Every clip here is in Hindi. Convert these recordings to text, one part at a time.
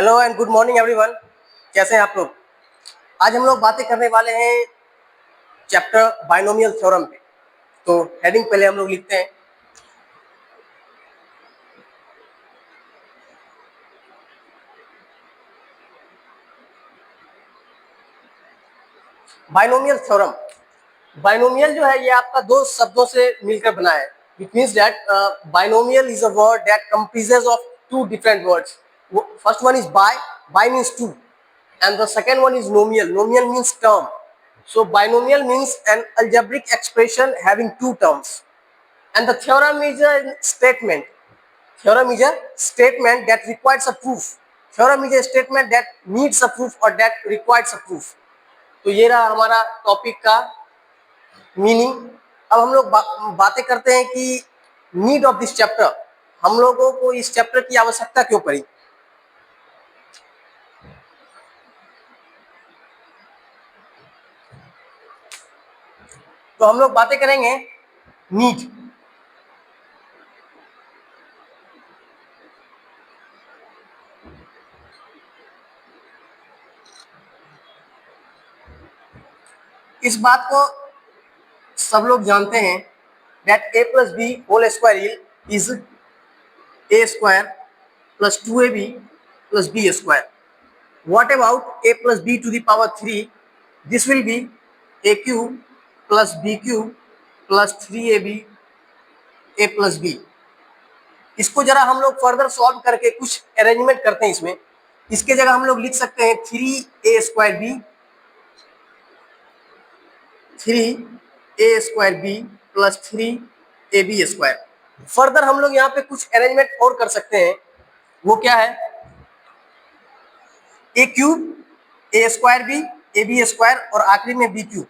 Hello and good morning everyone. कैसे हैं आप लोग? आज हम लोग बातें करने वाले हैं चैप्टर बाइनोमियल थ्योरम पे। तो हेडिंग पहले हम लोग लिखते हैं। Binomial theorem. बाइनोमियल जो है ये आपका दो शब्दों से मिलकर बना है। It means that binomial is a word that comprises of two different words. First one is bi means two, and the second one is nomial. Nomial means term. So binomial means an algebraic expression having two terms. And the theorem is a statement. Theorem is a statement that requires a proof. Theorem is a statement that needs a proof or that requires a proof. तो ये रहा हमारा टॉपिक का मीनिंग। अब हम लोग बातें करते हैं कि नीड ऑफ दिस चैप्टर, हम लोगों को इस चैप्टर की आवश्यकता क्यों पड़ी। तो हम लोग बातें करेंगे नीड। इस बात को सब लोग जानते हैं that a plus b whole square is a square plus 2ab plus b square. What about a plus b to the power 3? This will be a cube plus b cube plus 3ab a plus b. इसको जरा हम लोग फर्दर सॉल्व करके कुछ अरेंजमेंट करते हैं। इसमें इसके जगह हम लोग लिख सकते हैं 3a square b 3a square b plus 3ab square. Further हम लोग यहाँ पे कुछ अरेंजमेंट और कर सकते हैं। वो क्या है? A cube a square b a b square और आखिरी में b cube.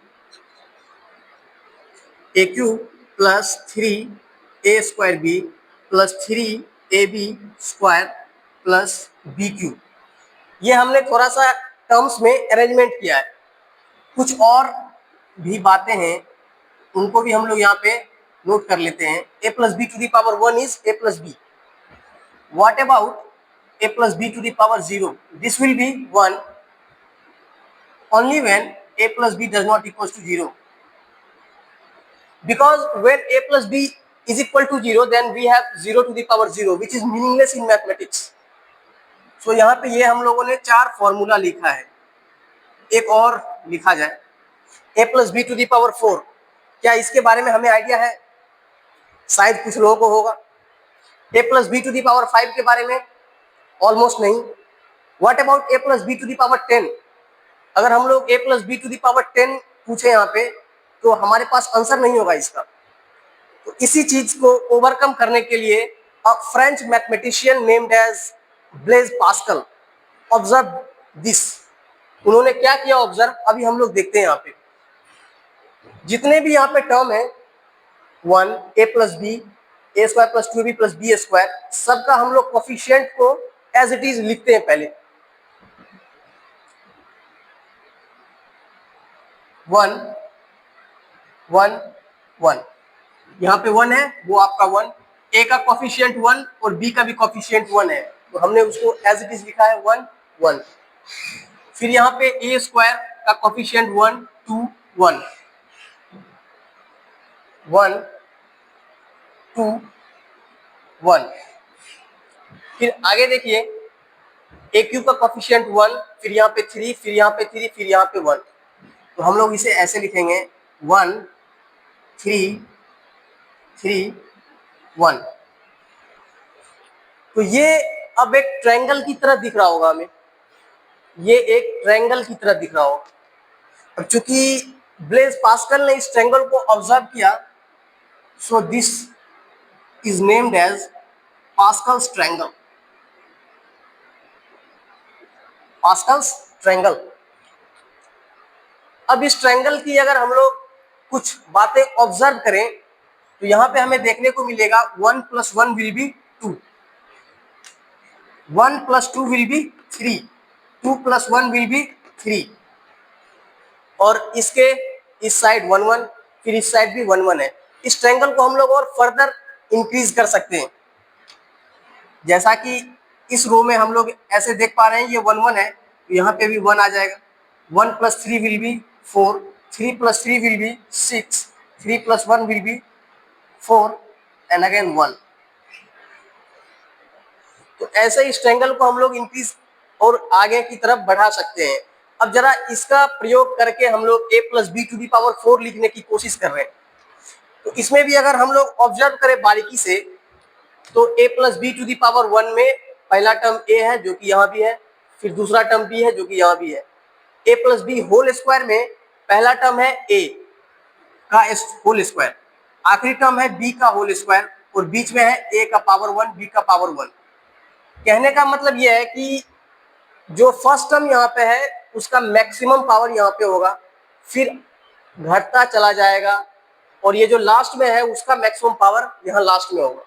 A cube plus 3a square b plus 3ab square plus b cube. ये हमने थोड़ा सा टर्म्स में अरेंजमेंट किया है। कुछ और भी बातें हैं, उनको भी हम लोग यहाँ पे नोट कर लेते हैं। a plus b to the power 1 is a plus b. What about a plus b to the power 0? This will be 1 only when a plus b does not equals to 0. Because when a plus b is equal to 0, then we have 0 to the power 0, which is meaningless in mathematics. So यहाँ पे ये हम लोगों ने 4 फॉर्मूला लिखा है। एक और लिखा जाए a plus b to the power 4। क्या इसके बारे में हमें आइडिया है? शायद कुछ लोगों को होगा। a plus b to the power 5 के बारे में ऑलमोस्ट नहीं। What about a plus b to the power 10? अगर हम लोग a plus b to the power 10 पूछे यहाँ पे तो हमारे पास आंसर नहीं होगा इसका। तो इसी चीज को ओवरकम करने के लिए a French mathematician named as Blaise Pascal observe this. उन्होंने क्या किया ऑब्जर्व, अभी हम लोग देखते हैं। यहाँ पे जितने भी यहाँ पे टर्म है 1 a plus b a square plus 2b plus b square, सबका हम लोग कोफिशिएंट को एज इट इज लिखते हैं। पहले 1 1 1, यहाँ पे 1 है, वो आपका 1। a का कोफिशिएंट 1 और b का भी कोफिशिएंट 1 है, तो हमने उसको एज इट इज लिखा है 1 1। फिर यहाँ पे a स्क्वायर का कोफिशिएंट 1 2 1 1 2 1। फिर आगे देखिए ए क्यूब का कोफिशिएंट 1, फिर यहाँ पे 3, फिर यहाँ पे 3, फिर यहाँ पे 1। तो हम लोग इसे ऐसे लिखेंगे 1 3 3 1। तो ये अब एक ट्रायंगल की तरह दिख रहा होगा हमें, ये एक ट्रायंगल की तरह दिख रहा होगा। अब चूंकि ब्लेज पास्कल ने इस ट्रायंगल को ऑब्जर्व किया, so this is named as Pascal's triangle. Pascal's triangle. अब इस ट्रायंगल की अगर हम लोग कुछ बातें ऑब्जर्व करें तो यहाँ पे हमें देखने को मिलेगा 1 + 1 will be 2, 1 + 2 will be 3, 2 + 1 will be 3, और इसके इस साइड 1 1, फिर इस साइड भी 1 1 है। इस ट्रायंगल को हम लोग और फर्दर इंक्रीज कर सकते हैं, जैसा कि इस रो में हम लोग ऐसे देख पा रहे हैं ये 1 1 है, तो यहाँ पे भी 1 आ जाएगा। 1 + 3 will be 4, 3 + 3 will be 6, 3 + 1 will be 4 and again 1। तो ऐसे इस ट्रायंगल को हम लोग इंक्रीज और आगे की तरफ बढ़ा सकते हैं। अब जरा इसका प्रयोग करके हम लोग a + b⁴ लिखने की कोशिश कर रहे हैं। तो इसमें भी अगर हम लोग ऑब्जर्व करें बारीकी से, तो a + b⁴ में पहला टर्म a है जो कि यहाँ भी है, फिर दूसरा टर्म b है जो कि यहाँ भी है। a + b² में पहला टर्म है a का होल स्क्वायर, आखिरी टर्म है b का होल स्क्वायर और बीच में है a का पावर 1 b का पावर 1। कहने का मतलब यह है कि जो फर्स्ट टर्म यहाँ पे है उसका मैक्सिमम पावर यहाँ पे होगा, फिर घटता चला जाएगा, और ये जो लास्ट में है उसका मैक्सिमम पावर यहाँ लास्ट में होगा।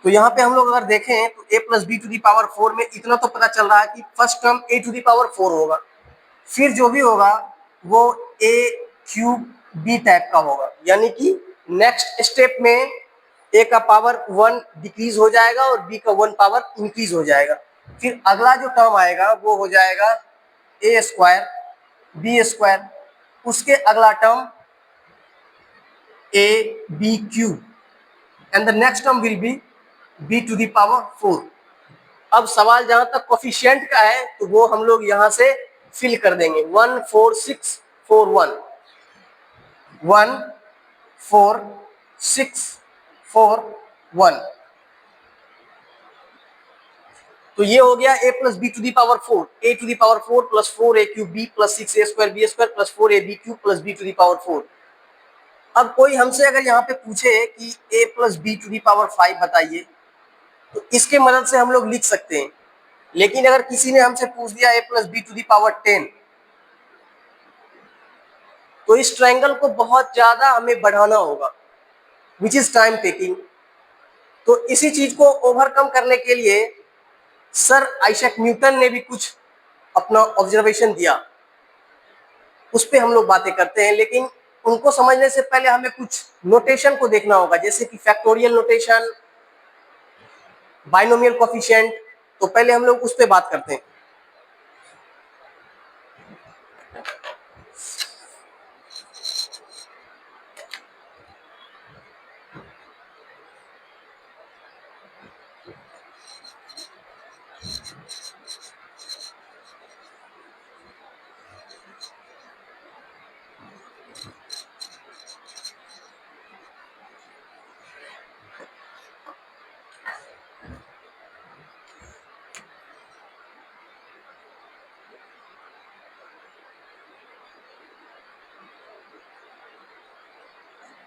तो यहाँ पे हम लोग अगर देखें तो a + b⁴ में इतना तो पता चल रहा है कि फर्स्ट टर्म a⁴ होगा, फिर जो भी होगा वो a³ b टाइप का होगा, यानी कि नेक्स्ट स्टेप में a का पावर 1 डिक्रीज हो जाएगा और b का 1 पावर इंक्रीज हो जाएगा। फिर अगला जो टर्म आएगा वो हो जाएगा a² b², उसके अगला term ab³ and the next term will be b⁴। अब सवाल जहां तक कोफिशिएंट का है तो वो हम लोग यहां से फिल कर देंगे। 1 4 6 4 1, 1 4 6 4 1। तो ये हो गया a + b⁴ a⁴ + 4a³ b + 6a² b² + 4ab³ + b⁴। अब कोई हमसे अगर यहाँ पे पूछे कि a + b⁵ बताइए, तो इसके मदद से हम लोग लिख सकते हैं। लेकिन अगर किसी ने हमसे पूछ दिया a + b⁻10, तो इस ट्रायंगल को बहुत ज्यादा हमें बढ़ाना होगा, विच इज टाइम टेकिंग। तो इसी चीज को ओवरकम करने के लिए सर आइजैक न्यूटन ने भी कुछ अपना ऑब्जर्वेशन दिया, उस पर हम लोग बातें करते हैं। लेकिन उनको समझने से पहले हमें कुछ नोटेशन को देखना होगा, जैसे कि फैक्टोरियल नोटेशन, बाइनोमियल कोफिशिएंट। तो पहले हम लोग उस पर बात करते हैं।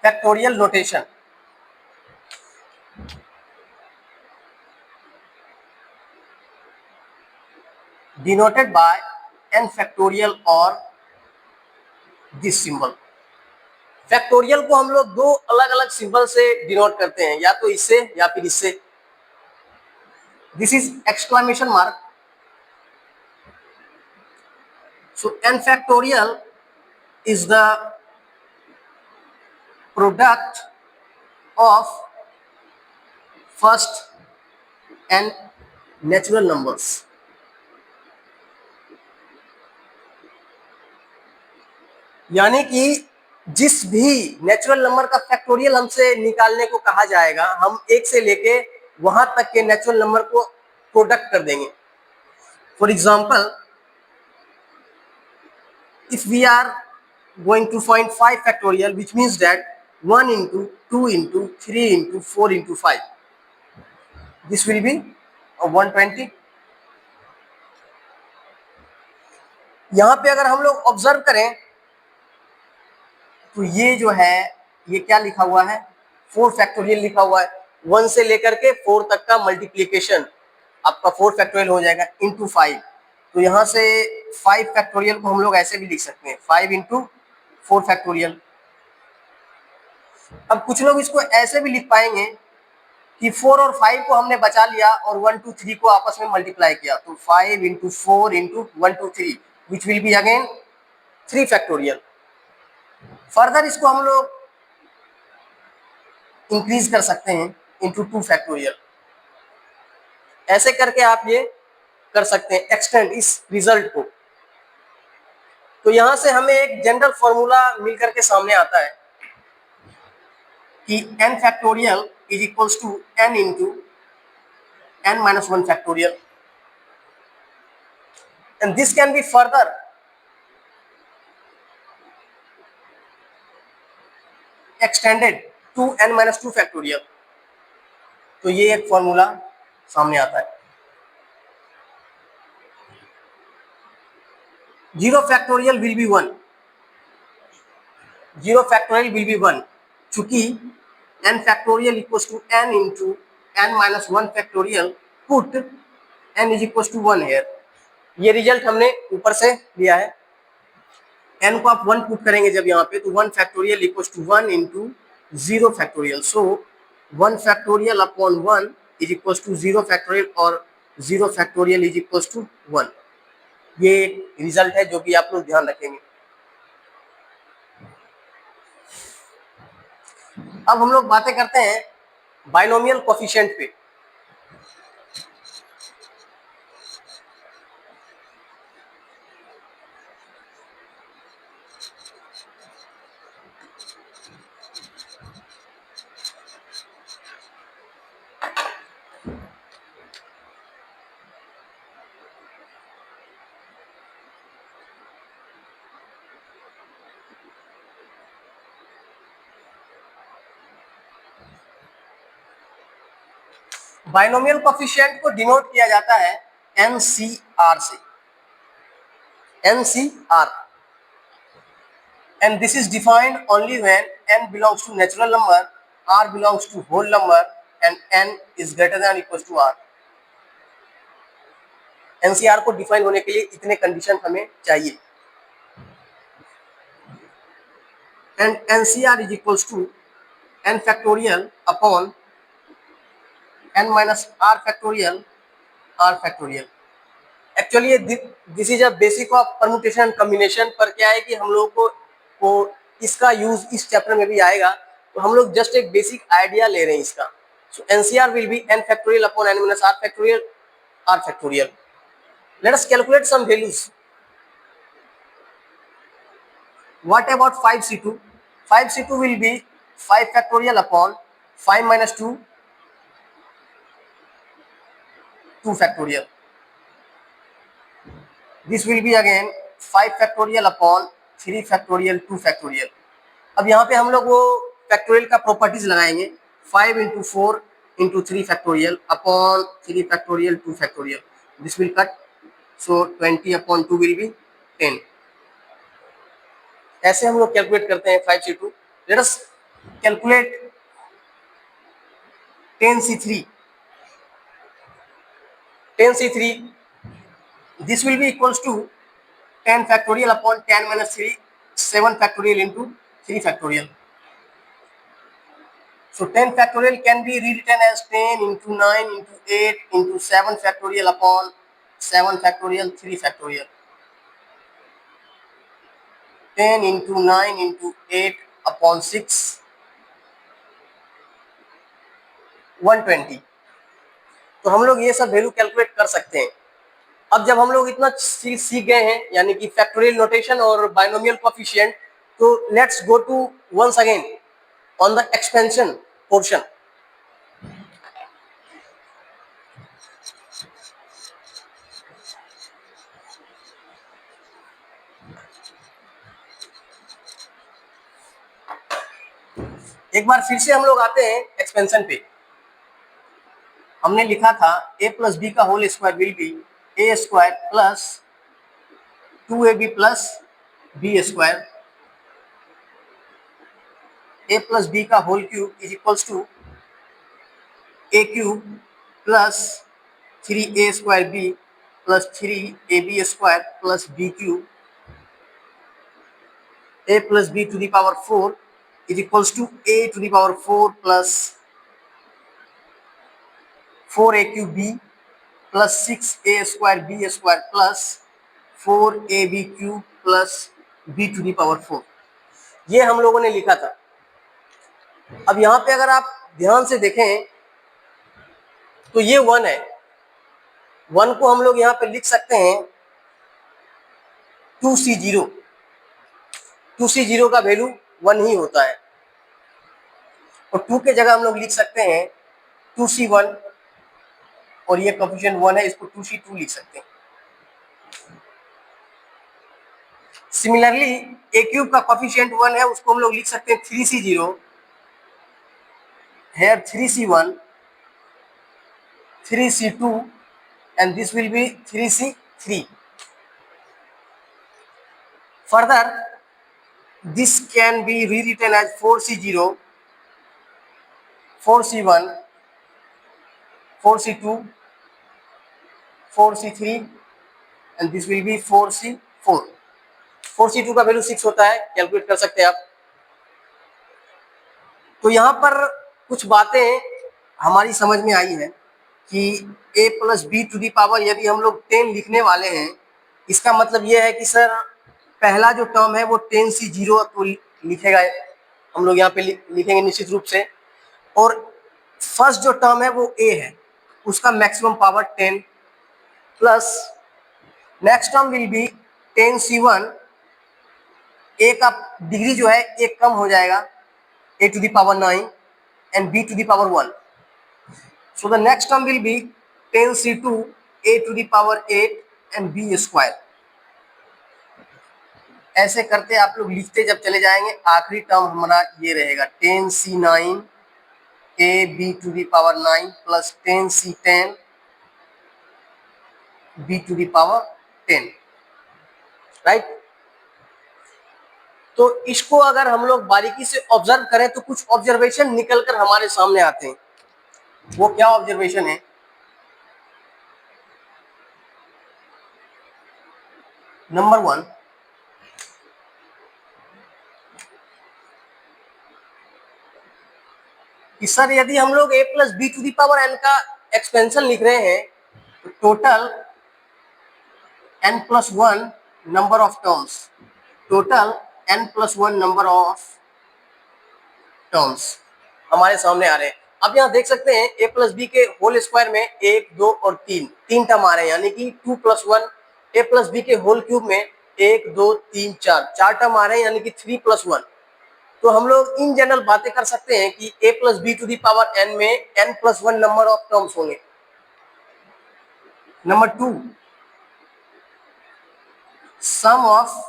Factorial notation denoted by n factorial और दिस सिंबल। फैक्टोरियल को हम लोग दो अलग अलग सिंबल से डिनोट करते हैं, या तो इससे या फिर इससे। This is exclamation mark. So n factorial is the product of first and natural numbers। यानी कि जिस भी नेचुरल नंबर का फैक्टोरियल हमसे निकालने को कहा जाएगा, हम एक से लेके वहां तक के नेचुरल नंबर को प्रोडक्ट कर देंगे। For example, if we are going to find 5 factorial, which means that 1 into 2 into 3 into 4 into 5, this will be 120। यहां पे अगर हम लोग ऑब्जर्व करें तो ये जो है ये क्या लिखा हुआ है, 4 फैक्टोरियल लिखा हुआ है। 1 से लेकर के 4 तक का मल्टीप्लीकेशन आपका 4 फैक्टोरियल हो जाएगा इंटू 5। तो यहाँ से 5 फैक्टोरियल को हम लोग ऐसे भी लिख सकते हैं, 5 इंटू 4 फैक्टोरियल। अब कुछ लोग इसको ऐसे भी लिख पाएंगे कि 4 और 5 को हमने बचा लिया और 1 2 3 को आपस में मल्टीप्लाई किया, तो 5 into 4 into 1 2 3 which will be again 3 factorial. Further इसको हम लोग इंक्रीज कर सकते हैं इंटू 2 फैक्टोरियल ऐसे करके आप ये कर सकते हैं, एक्सटेंड इस रिजल्ट को। तो यहां से हमें एक जनरल फॉर्मूला मिलकर के सामने आता है कि n factorial is equals to n into n minus 1 factorial, and this can be further extended to n minus 2 factorial. तो ये एक फॉर्मूला सामने आता है। Zero factorial will be 1, zero factorial will be 1, चूंकि n factorial equals to n into n minus 1 factorial, put n is equals to 1 here. ये रिजल्ट हमने ऊपर से लिया है। n को आप 1 पुट करेंगे जब यहाँ पे, तो 1 factorial equals to 1 into 0 factorial. So 1 factorial upon 1 is equals to 0 factorial, और 0 फैक्टोरियल इज इक्वल्स टू 1। ये एक रिजल्ट है जो कि आप लोग ध्यान रखेंगे। अब हम लोग बातें करते हैं बाइनोमियल कोफिशिएंट पे। बाइनोमियल कोफिशिएंट को डिनोट किया जाता है NCR से, NCR, and this is defined only when n belongs to natural number, r belongs to whole number, and n is greater than or equals to r। NCR को डिफाइन होने के लिए इतने कंडीशन हमें चाहिए, and NCR is equals to n factorial upon n minus r factorial, r factorial। Actually this is a basic of permutation combination. पर क्या है कि हम लोग को इसका यूज इस चैप्टर में भी आएगा, तो हम लोग जस्ट एक बेसिक आइडिया ले रहे हैं इसका। So NCR will be n factorial upon n minus r factorial, r factorial. Let us calculate some values. What about 5c2? 5c2 will be 5 factorial upon 5 minus 2, 2 factorial. This will be again 5 factorial upon 3 factorial 2 factorial। अब यहाँ पे हम लोग वो फैक्टोरियल का प्रॉपर्टीज लगाएंगे, 5 into 4 into 3 factorial upon 3 factorial 2 factorial. This will cut, so 20 upon 2 will be 10। ऐसे हम लोग कैलकुलेट करते हैं 5c2। Late us calculate 10c3। 10c3, this will be equals to 10 factorial upon 10 minus 3, 7 factorial into 3 factorial। So 10 factorial can be rewritten as 10 into 9 into 8 into 7 factorial upon 7 factorial 3 factorial। 10 into 9 into 8 upon 6, 120। तो हम लोग ये सब वैल्यू कैलकुलेट कर सकते हैं। अब जब हम लोग इतना सीख गए हैं, यानी कि फैक्टोरियल नोटेशन और बाइनोमियल कोफिशिएंट, तो let's go to once again on the expansion portion. एक बार फिर से हम लोग आते हैं एक्सपेंशन पे। हमने लिखा था a प्लस बी का whole square will be a square plus 2ab plus b square. a plus b का whole cube is equals to a cube plus 3a square b plus 3ab square plus b cube. a plus b to the power 4 is equals to a to the power 4 plus 4a cube b plus 6a square b square plus 4ab cube plus b to the power 4। ये हम लोगों ने लिखा था। अब यहाँ पे अगर आप ध्यान से देखें तो ये 1 है, 1 को हम लोग यहाँ पे लिख सकते हैं 2C0। 2C0 का वैल्यू 1 ही होता है, और 2 के जगह हम लोग लिख सकते हैं 2C1, और ये कोएफिशिएंट 1 है, इसको 2C2 लिख सकते हैं। सिमिलरली ए क्यूब का कोएफिशिएंट 1 है, उसको हम लोग लिख सकते हैं 3C0, here 3C1, 3C2, and this will be 3C3. Further, this can be rewritten as 4C0, 4C1, 4C2, 4C3, and this will be 4C4. 4C2 का वैल्यू 6 होता है, कैलकुलेट कर सकते हैं आप। तो यहाँ पर कुछ बातें हमारी समझ में आई है कि a plus b to the power यदि हम लोग 10 लिखने वाले हैं, इसका मतलब ये है कि सर पहला जो टर्म है वो 10C0 तो लिखेगा, हम लोग यहाँ पे लिखेंगे निश्चित रूप से, और फर्स्ट जो टर्म है वो a है, उसका maximum power 10 plus next term will be 10C1, a का डिग्री जो है एक कम हो जाएगा, a to the power 9 and b to the power 1. So the next term will be 10C2, a to the power 8 and b square. ऐसे करते आप लोग लिखते जब चले जाएंगे, आखिरी टर्म हमारा ये रहेगा 10C9, a b to the power 9 plus 10C10, b to the power 10, right. तो इसको अगर हम लोग बारीकी से ऑब्जर्व करें तो कुछ ऑब्जर्वेशन निकल कर हमारे सामने आते हैं। वो क्या ऑब्जर्वेशन है? नंबर 1, कि सर यदि हम लोग a plus b to the power n का एक्सपेंशन लिख रहे हैं तो total n plus 1 number of terms, total n plus 1 number of terms हमारे सामने आ रहे हैं। अब यहाँ देख सकते हैं a प्लस बी के होल स्क्वायर में 1, 2 और 3 टर्म आ रहे हैं, यानी कि 2 प्लस 1, a प्लस बी के होल क्यूब में 1, 2, 3, 4 टर्म आ रहे हैं, यानी कि 3 प्लस 1। तो हम लोग इन जनरल बातें कर सकते हैं कि a plus b to the power n में n plus 1 number of terms होंगे। Number 2, sum of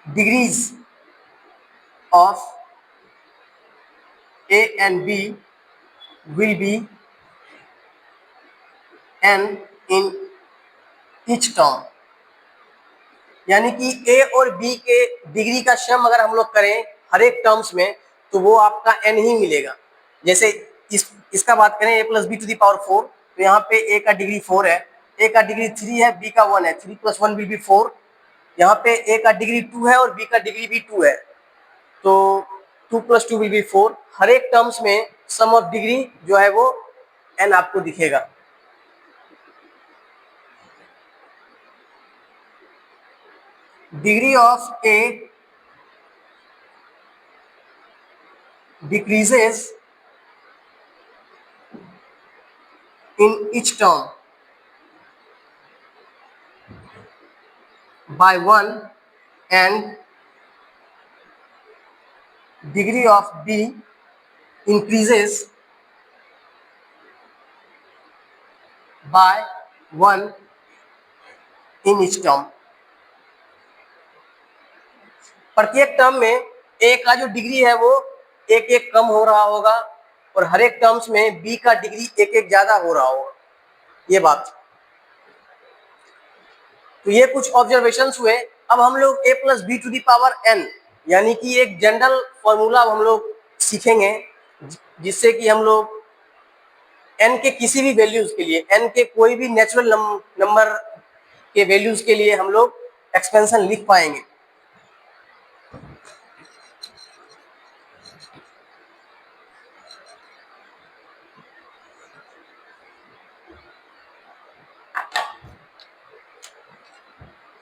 degrees of a and b will be n in each term, यानी कि a और b के डिग्री का सम अगर हम लोग करें हर एक टर्म्स में तो वो आपका n ही मिलेगा। जैसे इसका बात करें a plus b to the power 4, तो यहाँ पे a का डिग्री 4 है, a का डिग्री 3 है, b का 1 है, 3 प्लस 1 विल बी 4। यहाँ पे a का डिग्री 2 है और b का डिग्री भी 2 है, तो 2 प्लस 2 विल बी 4। हर एक टर्म्स में सम ऑफ डिग्री जो है वो n आपको दिखेगा। Degree of a decreases in each term by 1 and degree of b increases by 1 in each term। प्रत्येक टर्म में a का जो डिग्री है वो एक एक कम हो रहा होगा और हर एक टर्म्स में b का डिग्री एक एक ज्यादा हो रहा होगा, ये बात। तो ये कुछ ऑब्जर्वेशंस हुए। अब हम लोग a plus b to the power n यानी कि एक जनरल फॉर्मूला हम लोग सीखेंगे, जिससे कि हम लोग n के किसी भी वैल्यूज के लिए, n के कोई भी नेचुरल नंबर के वैल्यूज के लिए हम लोग एक्सपेंशन लिख पाएंगे।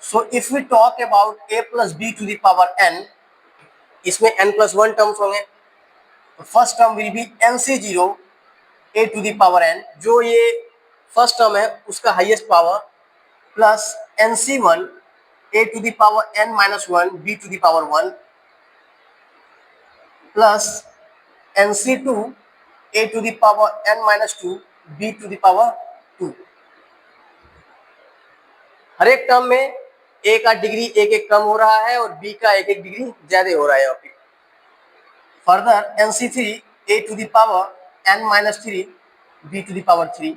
So if we talk about a plus b to the power n, इसमें n plus 1 टर्म्स होंगे। First term will be nc0 a to the power n, जो ये फर्स्ट टर्म है उसका highest power plus NC1 a to the power n minus 1 b to the power 1 plus NC2 a to the power n minus 2 b to the power 2। हर एक टर्म में a का डिग्री एक एक कम हो रहा है और b का एक एक डिग्री ज्यादा हो रहा है यहाँ पे। Further NC3 a to the power n minus 3 b to the power 3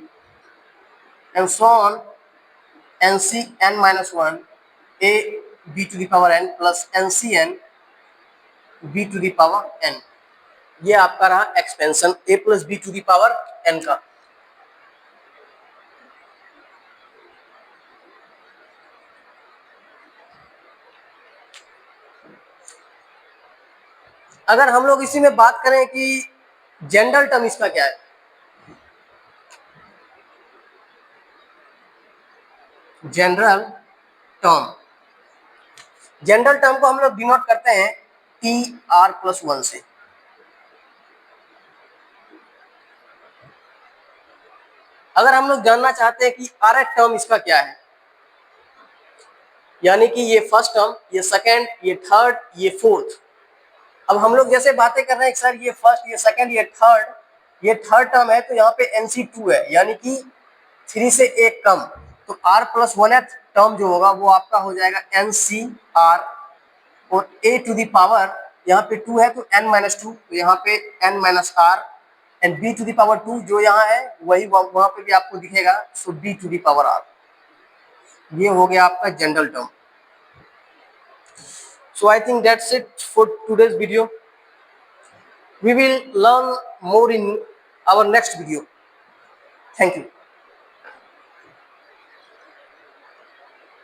and so on NCn minus 1 a b to the power n plus NCn b to the power n। ये आपका रहा expansion a plus b to the power n का। अगर हम लोग इसी में बात करें कि जनरल टर्म इसका क्या है, जनरल टर्म, जनरल टर्म को हम लोग डिनोट करते हैं TR प्लस 1 से। अगर हम लोग जानना चाहते हैं कि RH टर्म इसका क्या है, यानी कि ये फर्स्ट टर्म, ये सेकंड, ये थर्ड, ये फोर्थ। अब हम लोग जैसे बातें कर रहे हैं सर ये फर्स्ट, ये सेकंड, ये थर्ड टर्म है, तो यहाँ पे NC2 है यानी कि 3 से एक कम, तो R प्लस 1th टर्म जो होगा वो आपका हो जाएगा NCR और a टू दी पावर यहाँ पे 2 है तो n माइनस 2, तो यहाँ पे n minus R and b to the power 2 जो यहाँ है वही वहाँ पे भी आपको दिखेगा, so b to the power R। ये हो गया आपका general term. So I think that's it for today's video. We will learn more in our next video. Thank you.